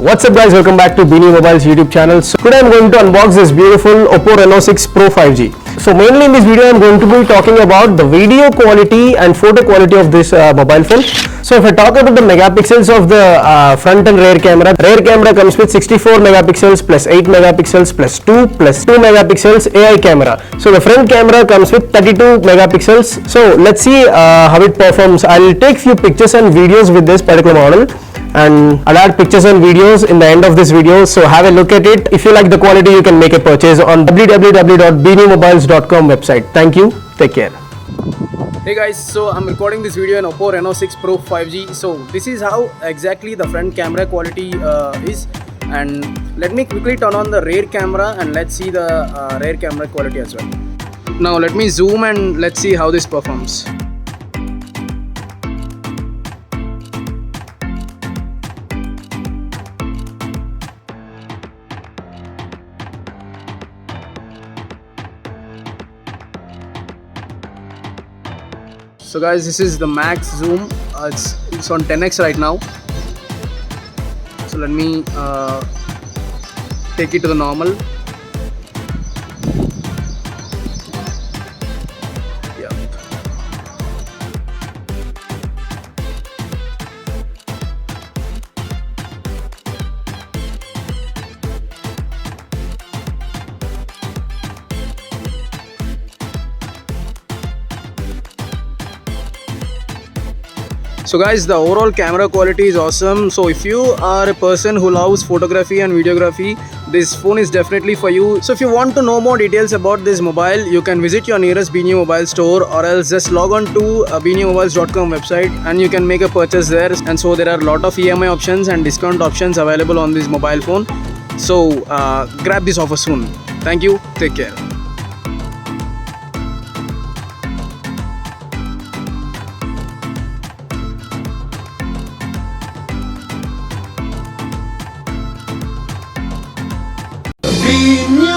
What's up guys, welcome back to BNew Mobile's YouTube channel. So today I'm going to unbox this beautiful Oppo RENO 6 Pro 5G. So mainly in this video I'm going to be talking about the video quality and photo quality of this mobile phone. So if I talk about the megapixels of the front and rear camera comes with 64 megapixels plus 8 megapixels plus 2 megapixels AI camera. So the front camera comes with 32 megapixels. So let's see how it performs. I'll take few pictures and videos with this particular model, and I'll add pictures and videos in the end of this video, so have a look at it. If you like the quality, you can make a purchase on www.bnewmobiles.com website. Thank you, take care. Hey guys, so I'm recording this video in Oppo RENO 6 Pro 5G. So this is how exactly the front camera quality is, and let me quickly turn on the rear camera and let's see the rear camera quality as well. Now let me zoom and let's see how this performs. So guys, this is the max zoom. It's on 10x right now. So let me take it to the normal. Yeah. So guys, the overall camera quality is awesome. So if you are a person who loves photography and videography, this phone is definitely for you. So if you want to know more details about this mobile, you can visit your nearest BNew Mobile store, or else just log on to BNewMobiles.com website and you can make a purchase there. And so there are a lot of EMI options and discount options available on this mobile phone. So grab this offer soon. Thank you. Take care. BNew